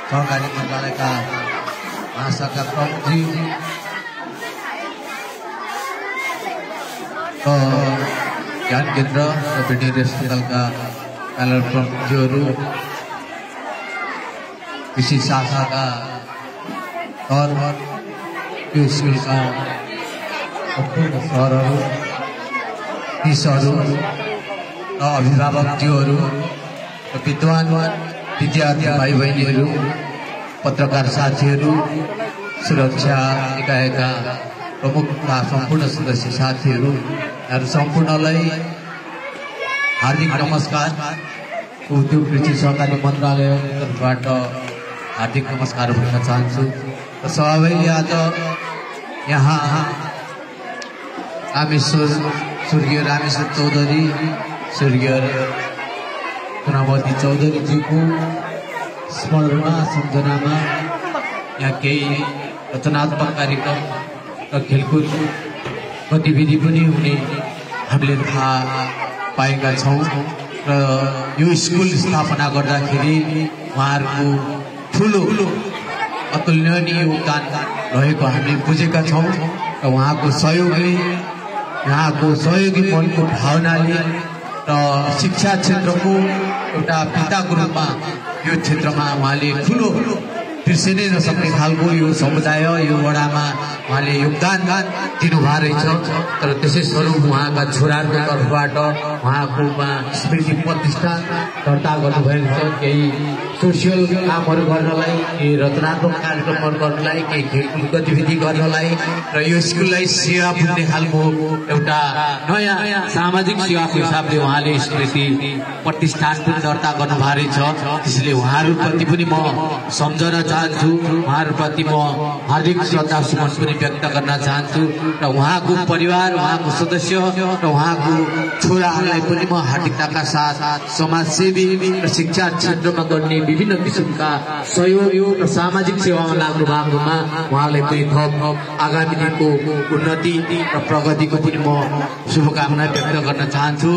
सहकारी मन्त्रालयका महाशाखा प्रमुखजी ज्ञान केन्द्र र भेटेरिनरी अस्पतालका कार्यालय प्रमुखजीहरू, कृषि शाखाका सर, यो स्कुलका सम्पूर्ण सरहरू, टिचरहरू र अभिभावकज्यूहरू र विद्वान विद्यार्थी भाइ बहिनीहरू, पत्रकार साथीहरू, सुरक्षा निकायका प्रमुखका सम्पूर्ण सदस्य साथीहरू, यहाँहरू सम्पूर्णलाई हार्दिक नमस्कार। उद्योग कृषि सहकारी मन्त्रालयको तर्फबाट हार्दिक नमस्कार भन्न चाहन्छु। र सबैले आज यहाँ स्वर्गीय रामेश्वर चौधरी, स्वर्गीय कुनावती चौधरीज्यूको स्मरणमा सम्झनामा यहाँ केही रचनात्मक कार्यक्रम र खेलकुद गतिविधि पनि हुने हामीले थाहा पाएका छौँ। र यो स्कुल स्थापना गर्दाखेरि उहाँहरूको ठुलो अतुलनीय योगदान रहेको हामीले बुझेका छौँ। र उहाँको सहयोगले, यहाँको सहयोगी मनको भावनाले र शिक्षा क्षेत्रको एउटा पिताको रूपमा यो क्षेत्रमा उहाँले ठुलो बिर्सिनै नसक्ने खालको यो समुदाय, यो वडामा उहाँले योगदान दिनुभएको रहेछ। तर त्यसै स्वरूप उहाँका छोराहरूको तर्फबाट उहाँको स्मृति प्रतिष्ठान दर्ता गर्नुभएको छ। केही सोसियल कामहरू गर्नलाई, केही रचनात्मक कार्यक्रमहरू गर्नलाई, केही खेलकुद गतिविधि गर्नलाई र यो स्कुललाई सेवा पुग्ने खालको एउटा नयाँ सामाजिक सेवाको हिसाबले उहाँले स्मृति प्रतिष्ठान पनि दर्ता गर्नुभएको रहेछ। त्यसैले उहाँहरूप्रति पनि म सम्झना चाहन्छु, उहाँहरूप्रति म हार्दिक श्रद्धा सुमन पनि व्यक्त गर्न चाहन्छु। र उहाँको परिवार, उहाँको सदस्य र उहाँको छोराहरूलाई पनि म हार्दिकताका साथ समाजसेवी र शिक्षा क्षेत्रमा गर्ने विभिन्न किसिमका सहयोग र सामाजिक सेवामा लाग्नु भएकोमा उहाँलाई पनि थप आगामी दिनको उन्नति र प्रगतिको पनि म शुभकामना व्यक्त गर्न चाहन्छु।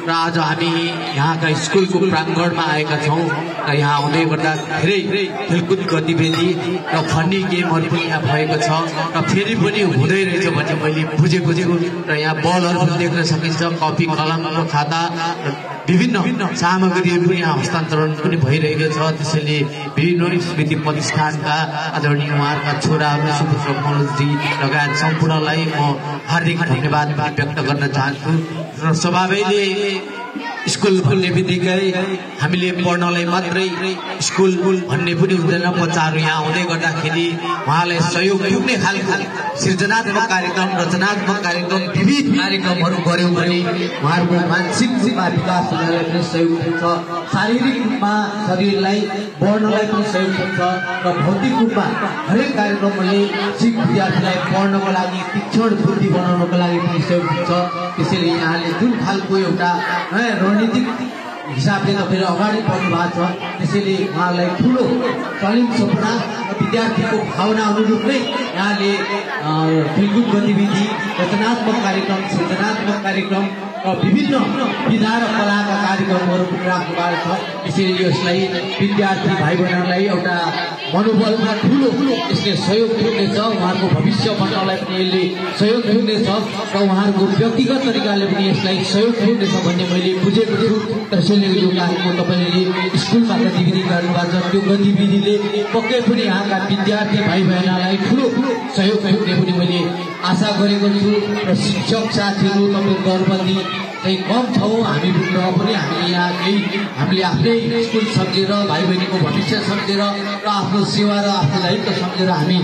र आज हामी यहाँका स्कुलको प्राङ्गणमा आएका छौँ र यहाँ आउँदै गर्दा धेरै खेलकुद गतिविधि र फन्नी गेमहरू पनि यहाँ भएको छ र फेरि पनि हुँदै रहेछ भन्ने मैले बुझेको छु। र यहाँ बलहरू पनि देख्न सकिन्छ, कपी कलम र खाता र विभिन्न सामग्रीहरू पनि यहाँ हस्तान्तरण पनि भइरहेको छ। त्यसैले विभिन्न स्मृति प्रतिष्ठानका आदरणीय उहाँहरूका छोराहरू सुपुत्र मनोजजी लगायत सम्पूर्णलाई म हार्दिक धन्यवाद व्यक्त गर्न चाहन्छु। र स्वभावैले स्कुल भन्ने बित्तिकै हामीले पढ्नलाई मात्रै स्कुल भन्ने पनि हुँदैन। बच्चाहरू यहाँ आउँदै गर्दाखेरि उहाँलाई सहयोग पुग्ने खालको सृजनात्मक कार्यक्रम, रचनात्मक कार्यक्रम, विविध कार्यक्रमहरू गऱ्यौँ भने उहाँहरूको मानसिक रूपमा विकास हुनलाई पनि सहयोग हुन्छ, शारीरिक रूपमा शरीरलाई बढ्नलाई पनि सहयोग हुन्छ र भौतिक रूपमा हरेक कार्यक्रमले सिक विद्यार्थीलाई पढ्नको लागि, तीक्ष्ण बुद्धि बनाउनको लागि पनि सहयोग हुन्छ। त्यसैले यहाँले जुन खालको एउटा नयाँ रणनीतिक हिसाबले तपाईँ अगाडि बढ्नु भएको छ, त्यसैले उहाँलाई ठुलो तालिम सपना र विद्यार्थीको भावना अनुरूप नै यहाँले खेलकुद गतिविधि, रचनात्मक कार्यक्रम, सृजनात्मक कार्यक्रम र विभिन्न विधा र कलाका कार्यक्रमहरू पनि राख्नु भएको छ। त्यसैले यसलाई विद्यार्थी भाइ बहिनीहरूलाई एउटा मनोबलमा ठुलो यसले सहयोग पुग्नेछ, उहाँहरूको भविष्य बन्नलाई पनि यसले सहयोग पुग्नेछ र उहाँहरूको व्यक्तिगत तरिकाले पनि यसलाई सहयोग पुग्नेछ भन्ने मैले बुझेको छु। त्यसैले यो कार्यक्रम तपाईँले स्कुलमा गतिविधि गर्नुभएको छ, त्यो गतिविधिले पक्कै पनि यहाँका विद्यार्थी भाइ बहिनीलाई ठुलो सहयोग पुग्ने पनि मैले आशा गरेको छु। र शिक्षक साथीहरू तपाईँ गर्भवती चाहिँ कम छौँ हामी र पनि हामीले यहाँ केही हामीले आफ्नै स्कुल सम्झेर, भाइ बहिनीको भविष्य सम्झेर र आफ्नो सेवा र आफ्नो दायित्व सम्झेर हामी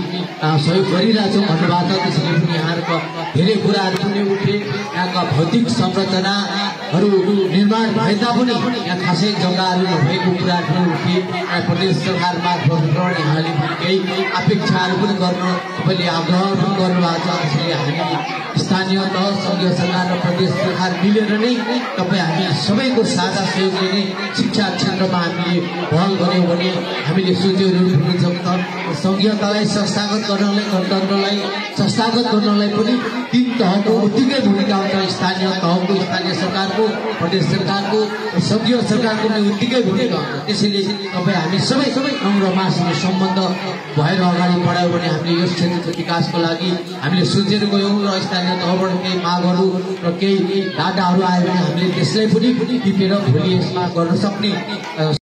सहयोग गरिरहेछौँ भन्नुभएको छ। त्यसैले पनि यहाँहरूको धेरै कुराहरू पनि उठे, यहाँका भौतिक संरचनाहरू निर्माण भए तापनि यहाँ खासै जग्गाहरू नभएको कुराहरू पनि उठे। यहाँ प्रदेश सरकार मार्फत यहाँले पनि केही अपेक्षाहरू पनि गर्न तपाईँले आग्रह पनि गर्नुभएको छ। त्यसैले हामी स्थानीय तह, सङ्घीय सरकार र प्रदेश सरकार मिलेर नै तपाईँ हामी सबैको साझा सहयोगले नै शिक्षा क्षेत्रमा हामीले पहल गऱ्यौँ भने हामीले सोच्योहरू पुग्न सक्छ। सङ्घीयतालाई संस्थागत गर्नलाई, गणतन्त्रलाई संस्थागत गर्नलाई पनि 3 तहको उत्तिकै भूमिका हुन्छ स्थानीय तहको स्थानीय सरकारको प्रदेश सरकारको संघीय सरकारको पनि उत्तिकै भूमिका हुन्छ त्यसैले तपाईँ हामी सबै र मासिक सम्बन्ध भएर अगाडि बढायो भने हामीले यस क्षेत्रको विकासको लागि हामीले सोचेर गयौँ र स्थानीय तहबाट केही मागहरू र केही डाटाहरू आयो भने हामीले त्यसलाई पनि टिपेर भोलि यसमा गर्न सक्ने